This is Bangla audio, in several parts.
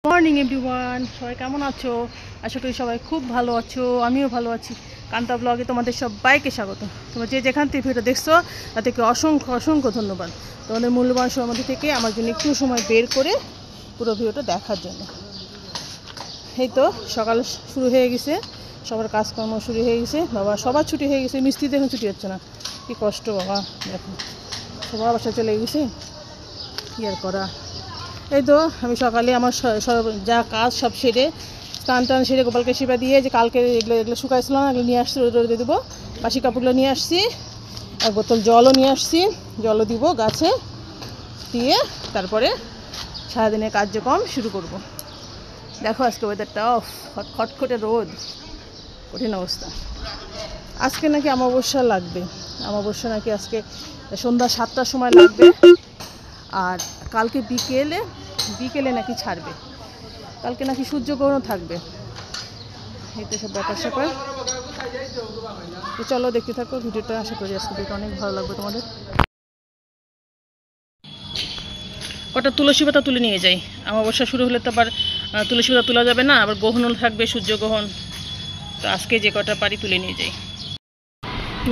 মর্নিং এভরিওয়ান, সবাই কেমন আছো? আশা করি সবাই খুব ভালো আছো, আমিও ভালো আছি। কান্তা ব্লগে তোমাদের সবাইকে স্বাগত। তোমরা যে যেখান থেকে ভিডিওটা দেখছো তাদেরকে অসংখ্য অসংখ্য ধন্যবাদ। তোমাদের মূল্যবান সময় মধ্যে থেকে আমার জন্য একটু সময় বের করে পুরো ভিডিওটা দেখার জন্য। এই তো সকাল শুরু হয়ে গেছে, সবার কাজকর্ম শুরু হয়ে গেছে। বাবা সবার ছুটি হয়ে গেছে, মিস্ত্রিতে এখন ছুটি হচ্ছে না। কী কষ্ট বাবা, দেখো সবার বাসায় চলে গেছে, কী আর করা। এই তো আমি সকালে আমার যা কাজ সব সেরে স্নান টান সেরে গোপালকে সেবা দিয়ে যে কালকে এগুলো শুকাইছিল না, এগুলো নিয়ে আসছি, রোদে দেবো। বাসি কাপড়গুলো নিয়ে আসছি, এক বোতল জলও নিয়ে আসছি, জলও দিব গাছে দিয়ে তারপরে সারাদিনের কার্যক্রম শুরু করব। দেখো আজকে ওয়েদারটা অফ, খটখটে রোদ, কঠিন অবস্থা। আজকে নাকি অমাবস্যা লাগবে, অমাবস্যা নাকি আজকে সন্ধ্যা 7টার সময় লাগবে, আর কালকে বিকেলে নাকি ছাড়বে। কালকে নাকি সূর্যগ্রহণ থাকবে। এই তো সব ব্যাপার স্যাপার। তো চলো দেখতে থাকো ভিডিওটা, আশা করি আজকে ভিডিওটা অনেক ভালো লাগবে তোমাদের। কটা তুলসী পাতা তুলে নিয়ে যাই, অমাবস্যা শুরু হলে তো আবার তুলসী পাতা তোলা যাবে না, আবার গ্রহণও থাকবে, সূর্যগ্রহণ। তো আজকে যে কটা পারি তুলে নিয়ে যাই।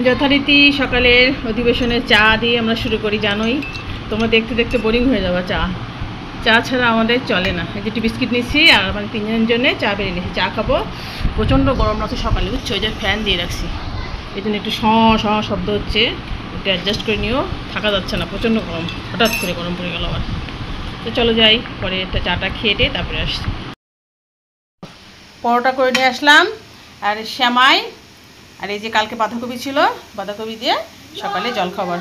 যথারীতি সকালের অধিবেশনে চা দিয়ে আমরা শুরু করি, জানোই তোমরা দেখতে দেখতে বোরিং হয়ে যাবে। চা ছাড়া আমাদের চলে না। এই যে একটু বিস্কিট নিচ্ছি আর আমাদের তিনজনের জন্য চা বেরিয়ে নিচ্ছি, চা খাবো। প্রচণ্ড গরম আছে সকালে, বুঝছো, ওই যে ফ্যান দিয়ে রাখছি, এই জন্য একটু শব্দ হচ্ছে, একটু অ্যাডজাস্ট করে নিও, থাকা যাচ্ছে না, প্রচণ্ড গরম, হঠাৎ করে গরম পড়ে গেল আবার। তো চলো যাই, পরে একটা চাটা খেয়ে তারপরে আসছি। পরোটা করে নিয়ে আসলাম আর শ্যামাই, আর এই যে কালকে বাঁধাকপি ছিল, বাঁধাকপি দিয়ে সকালে জলখাবার।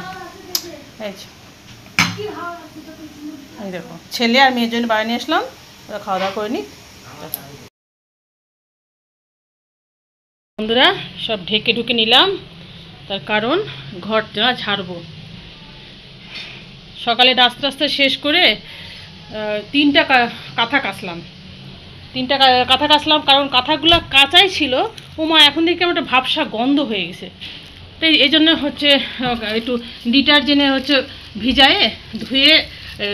এই দেখো ছেলে আর মেয়ের জন্য বাইরে নিয়ে আসলাম, ওরা খাওয়া দাওয়া করে নি। বন্ধুরা সব ঢেকে ঢুকে নিলাম, তার কারণ ঘরটা ঝাড়বো। সকালে আস্তে আস্তে শেষ করে 3টা কাঁথা কাচলাম, কারণ কাঁথাগুলো কাঁচাই ছিল। ওমা এখন দেখি আমার একটা ভাবসা গন্ধ হয়ে গেছে। তাই এই জন্য হচ্ছে একটু ডিটারজেন্টে হচ্ছে ভিজায়ে ধুয়ে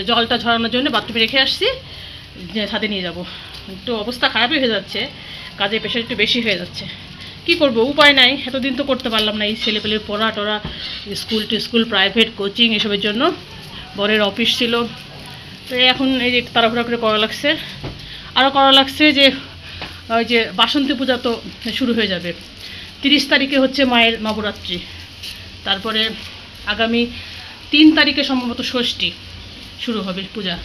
জলটা ঝরানোর জন্য বাথরুমে রেখে আসছি, ছাদে নিয়ে যাব। একটু অবস্থা খারাপই হয়ে যাচ্ছে, কাজের প্রেশার একটু বেশি হয়ে যাচ্ছে। কি করব, উপায় নাই, এতদিন তো করতে পারলাম না, এই ছেলেপেলের পড়া টড়া, স্কুল প্রাইভেট কোচিং এসবের জন্য, বরের অফিস ছিল। তো এখন এই যে তাড়াহুড়া করে করা লাগছে। আরও করা লাগছে যে ওই যে বাসন্তী পূজা তো শুরু হয়ে যাবে। 30 তারিখে হচ্ছে মায়ের নবরাত্রি, তারপরে আগামী 3 তারিখে সম্ভবত ষষ্ঠী শুরু হবে পূজা,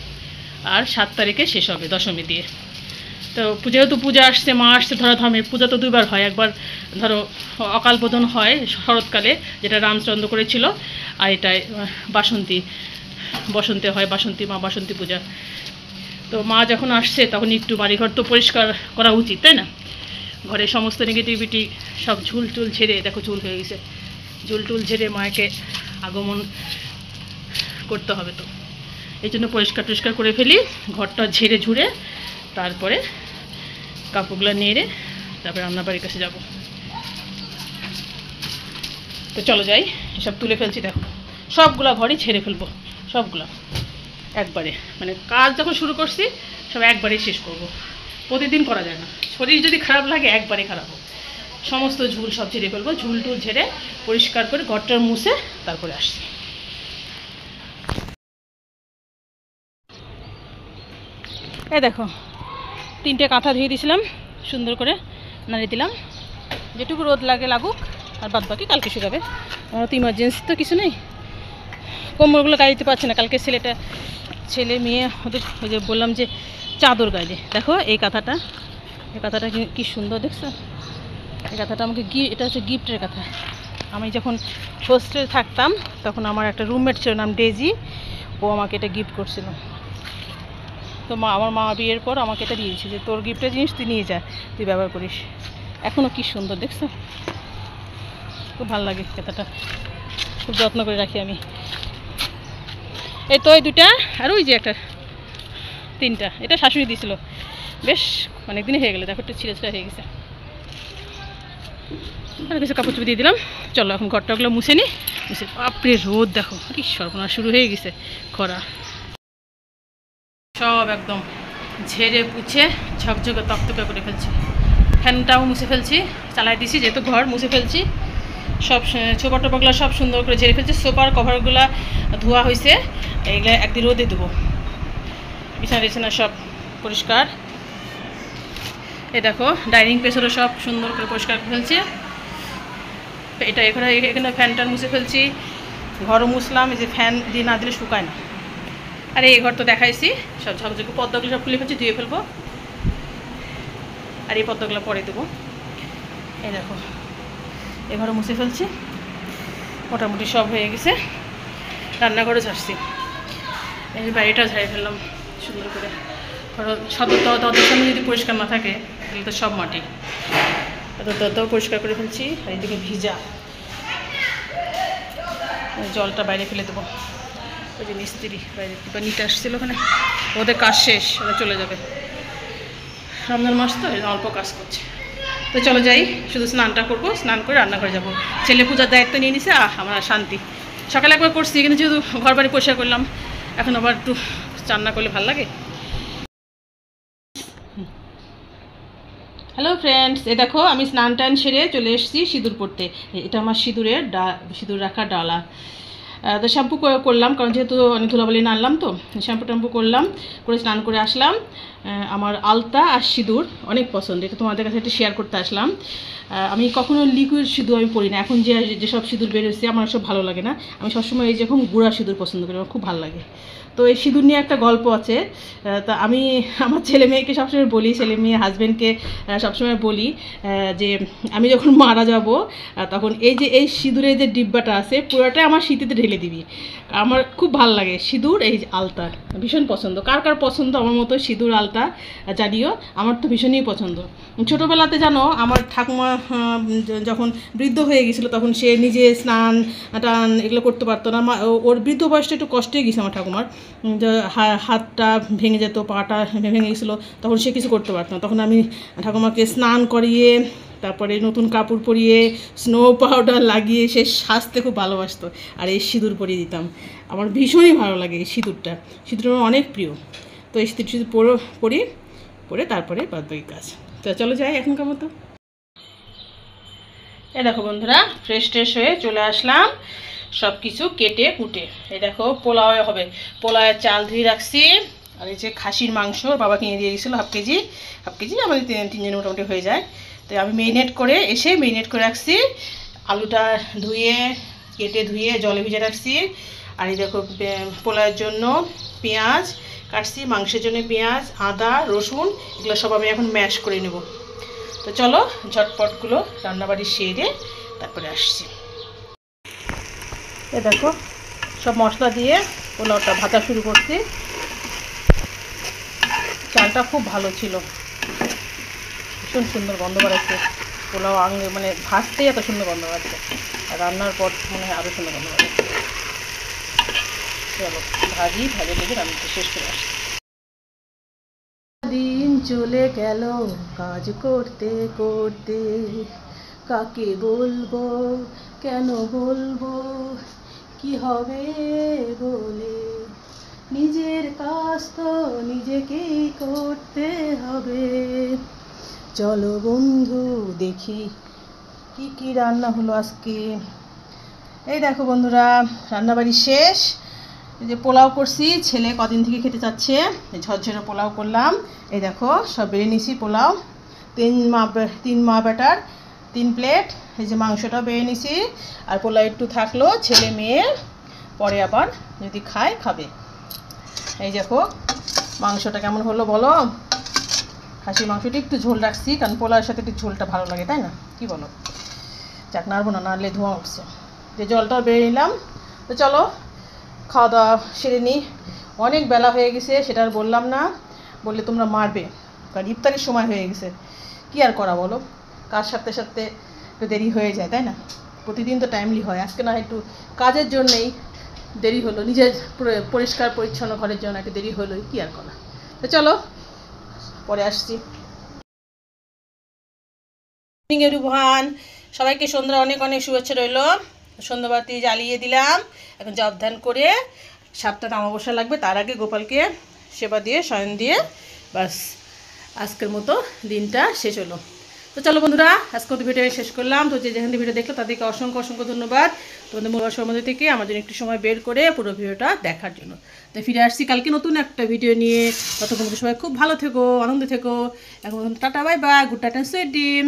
আর 7 তারিখে শেষ হবে দশমী দিয়ে। তো যেহেতু পূজা আসছে, মা আসছে ধরাধামে, পূজা তো 2বার হয়, একবার ধরো অকাল বোধন হয় শরৎকালে, যেটা রামচন্দ্র করেছিল, আর এটাই বসন্তে হয় বাসন্তী মা, বাসন্তী পূজা। তো মা যখন আসছে তখন একটু বাড়িঘর তো পরিষ্কার করা উচিত, তাই না? ঘরের সমস্ত নেগেটিভিটি সব ঝুল ঝেড়ে, দেখো চুল হয়ে গেছে, ঝুল ঝেড়ে মাকে আগমন করতে হবে। তো এই জন্য পরিষ্কার করে ফেলি, ঘরটা ঝেড়ে ঝুড়ে তারপরে কাপড়গুলো নেড়ে তারপরে রান্নাবাড়ির কাছে যাব। তো চলো যাই, এসব তুলে ফেলছি, দেখো সবগুলা ঘরই ছেড়ে ফেলবো, সবগুলা একবারে, মানে কাজ যখন শুরু করছি সব একবারেই শেষ করব। প্রতিদিন করা যায় না, শরীর যদি খারাপ লাগে একবারে খারাপ হোক, সমস্ত ঝুল সব ঝেড়ে ফেলবো, ঝুল ঝেড়ে পরিষ্কার করে ঘরটা মুছে তারপরে আসছি। এই দেখো 3টে কাঁথা ধুয়ে দিয়েছিলাম, সুন্দর করে নাড়িয়ে দিলাম, যেটুকু রোদ লাগুক, আর বাদ বাকি কালকে শুকাবে। আমার তো ইমার্জেন্সি তো কিছু নেই, কোমরগুলো গায়ে দিতে পারছে না। কালকে ছেলে মেয়ে ওদের ওই যে বললাম যে চাদর গায়ে, দেখো এই কাঁথাটা কি সুন্দর দেখছো। এই কাঁথাটা আমাকে এটা হচ্ছে গিফটের কাঁথা। আমি যখন হোস্টেলে থাকতাম তখন আমার একটা রুমমেট ছিল, নাম ডেজি, ও আমাকে এটা গিফট করছিল। তো আমার মা বিয়ের পর আমাকে এটা দিয়েছে যে তোর গিফটের জিনিস তুই নিয়ে যা, তুই ব্যবহার করিস। এখনও কি সুন্দর দেখছো, খুব ভালো লাগে কাঁথাটা, খুব যত্ন করে রাখি আমি। এই তো এই 2টা, আর ওই যে একটা 3টা, এটা শাশুড়ি দিয়েছিল, বেশ অনেকদিনই হয়ে গেলো, দেখো একটু ছিঁড়ে হয়ে গেছে। আর কিছু কাপড় চুপড় দিয়ে দিলাম। চলো এখন ঘরটাগুলো মুছে নিই। বাপরে রোদ দেখো, কি সর্বনাশ শুরু হয়ে গেছে, খরা সব একদম ঝেড়ে পুছে ঝকঝকে তকতকে করে ফেলছি। ফ্যানটাও মুছে ফেলছি, চালাই দিছি, যেহেতু ঘর মুছে ফেলছি। সব ছোপা টোপাগুলো সব সুন্দর করে ঝেড়ে ফেলছি। সোফার কভারগুলো ধোয়া হয়েছে, এইগুলো একদিন রোদে দেবো। বিছানা টিছানা সব পরিষ্কার। এই দেখো ডাইনিং প্লেসেরও সব সুন্দর করে পরিষ্কার করে ফেলছি। এটা এখানে ফ্যানটা মুছে ফেলছি, ঘরও মুছলাম। এই যে ফ্যান দিয়ে না দিলে শুকায় না। আর এই ঘর তো দেখাইছি, সব ঝকঝকে পর্দাগুলো সব খুলে ফেলছি, ধুয়ে ফেলবো। আর এই পর্দাগুলো পরে দেবো। এই দেখো এই ঘরও মুছে ফেলছি, মোটামুটি সব হয়ে গেছে। রান্নাঘরে ছাড়ছি, এই বাড়িটা ঝাড়িয়ে ফেললাম সুন্দর করে। দরজার সামনে যদি পরিষ্কার না থাকে তাহলে তো সব মাটি। দরজাও পরিষ্কার করে ফেলছি। আর এইদিকে ভিজা জলটা বাইরে ফেলে দেবো। ওই যে মিস্ত্রি বাইরে বা নিতে আসছিল, ওখানে ওদের কাজ শেষ, ওরা চলে যাবে। রমজান মাস তো অল্প কাজ করছে। তো চলো যাই, শুধু স্নানটা করবো, স্নান করে রান্নাঘরে যাবো। ছেলে পূজার দায়িত্ব নিয়ে নিছে, আমার শান্তি। সকালে একবার করছি, কিন্তু যেহেতু ঘর বাড়ি পরিষ্কার করলাম, এখন আবার একটু রান্না করলে ভালো লাগে। হ্যালো ফ্রেন্ডস, এ দেখো আমি স্নান টান সেরে চলে এসেছি সিঁদুর পরতে। এটা আমার সিঁদুর রাখার ডালা। তো শ্যাম্পু করলাম, কারণ যেহেতু অনেক ধুলাবালি না আনলাম, তো শ্যাম্পু ট্যাম্পু করলাম, করে স্নান করে আসলাম। আমার আলতা আর সিঁদুর অনেক পছন্দ, এটা তোমাদের কাছে একটু শেয়ার করতে আসলাম। আমি কখনো লিকুইড সিঁদুর আমি পরি না। এখন যেসব সিঁদুর বেরোচ্ছে আমার সব ভালো লাগে না। আমি সবসময় এই যখন গুঁড়া সিঁদুর পছন্দ করি, আমার খুব ভালো লাগে। তো এই সিঁদুর নিয়ে একটা গল্প আছে। তা আমি আমার ছেলে মেয়েকে সবসময় বলি, ছেলে মেয়ে হাজব্যান্ডকে সবসময় বলি যে আমি যখন মারা যাব তখন এই সিঁদুরের যে ডিব্বাটা আছে পুরোটাই আমার শীতেতে ঢেলে দিবি। আমার খুব ভালো লাগে সিঁদুর, এই আলতা ভীষণ পছন্দ। কার কার পছন্দ আমার মতো সিঁদুর আলতা জানিও, আমার তো ভীষণই পছন্দ। ছোটোবেলাতে জানো আমার ঠাকুমা যখন বৃদ্ধ হয়ে গেছিলো, তখন সে নিজে স্নান টান এগুলো করতে পারতো না। ওর বৃদ্ধ বয়সটা একটু কষ্টে গেছে আমার ঠাকুমার, হাতটা ভেঙে যেত, পাটা ভেঙে গেছিলো, তখন সে কিছু করতে পারতো না। তখন আমি ঠাকুমাকে স্নান করিয়ে, তারপরে নতুন কাপড় পরিয়ে, স্নো পাউডার লাগিয়ে সে সাজতে খুব ভালোবাসতো। আর এই সিঁদুর পরিয়ে দিতাম। আমার ভীষণই ভালো লাগে এই সিঁদুরটা, সিঁদুর আমার অনেক প্রিয়। তো এই সিঁদুর পরে তারপরে বাদবাকি কাজ। তো চলো যাই এখনকার মতো। এই দেখো বন্ধুরা, ফ্রেশ হয়ে চলে আসলাম, সব কিছু কেটে কুটে। এই দেখো পোলাও হবে, পোলাওয়ের চাল ধুয়ে রাখছি। আর এই যে খাসির মাংস বাবা কিনে দিয়ে গেছিলো হাফ কেজি, আমাদের তিনজনের মোটামুটি হয়ে যায়। তো আমি মেরিনেট করে রাখছি। আলুটা কেটে ধুয়ে জলে ভিজে রাখছি। আর এই দেখো পোলাওয়ের জন্য পেঁয়াজ কাটছি, মাংসের জন্য পেঁয়াজ, আদা, রসুন এগুলো সব আমি এখন ম্যাশ করে নেব। তো চলো ঝটপটগুলো রান্নাবাড়ি সেরে তারপরে আসছি। এ দেখো সব মশলা দিয়ে পোলাওটা ভাজা শুরু করছি। চালটা খুব ভালো ছিল, ভীষণ সুন্দর গন্ধ বাড়াচ্ছে। পোলাও মানে ভাজতেই এত সুন্দর গন্ধ বাড়ছে, আর রান্নার পর মনে হয় আরও সুন্দর গন্ধ বাড়াচ্ছে। চলো ভাজে লেগে রান্নাটা শেষ করে আসছি। দিন চলে গেল কাজ করতে করতে, কাকে বলবো কেন বলবো, কি হবে বলে, নিজের কাজ তো নিজেকেই করতে হবে। চলো বন্ধু দেখি কি রান্না হলো আজকে। এই দেখো বন্ধুরা, রান্নাবাড়ি শেষ। এই যে পোলাও করছি, ছেলে কদিন থেকে খেতে চাচ্ছে, ঝরঝরে পোলাও করলাম। এই দেখো সব বেড়ে নিছি পোলাও, তিন মা বেটার 3 প্লেট। এই যে মাংসটাও বেড়ে নিছি, আর পোলাও একটু থাকলো, ছেলে মেয়ে পরে আবার যদি খাবে। এই দেখো মাংসটা কেমন হলো বলো। খাসির মাংসটা একটু ঝোল রাখছি, কারণ পোলাওর সাথে একটু ঝোলটা ভালো লাগে, তাই না? কি বলো? চাক নাড়বো না, নাড়লে ধোঁয়া উঠছে। যে জলটাও বেড়ে নিলাম। তো চলো খাওয়া দাওয়া সেরে নিই, অনেক বেলা হয়ে গেছে, সেটা আর বললাম না, বললে তোমরা মারবে, কারণ ইফতারির সময় হয়ে গেছে। কি আর করা বলো, কার সাথে একটু দেরি হয়ে যায়, তাই না? প্রতিদিন তো টাইমলি হয়, আজকে না একটু কাজের জন্যেই দেরি হলো, নিজের পরিষ্কার পরিচ্ছন্ন ঘরের জন্য একটু দেরি হলোই, কি আর করা। তো চলো পরে আসছি। রুবহান, সবাইকে সন্ধ্যা অনেক শুভেচ্ছা রইল। সন্ধ্যাবাতি জ্বালিয়ে দিলাম, এখন জব ধ্যান করে 7টা অমাবস্যা লাগবে, তার আগে গোপালকে সেবা দিয়ে শয়ন দিয়ে বাস আজকের মতো দিনটা শেষ হলো। তো চলো বন্ধুরা, আজকে তো ভিডিও শেষ করলাম। তো যে যেখান থেকে ভিডিও দেখলো তাদেরকে অসংখ্য অসংখ্য ধন্যবাদ তোমাদের মূল্যবান সময় থেকে আমার জন্য একটু সময় বের করে পুরো ভিডিওটা দেখার জন্য। তো ফিরে আসছি কালকে নতুন একটা ভিডিও নিয়ে। ততক্ষণ সবাই খুব ভালো থেকো, আনন্দে থেকো। এখন tata, bye bye, good night, sweet dream.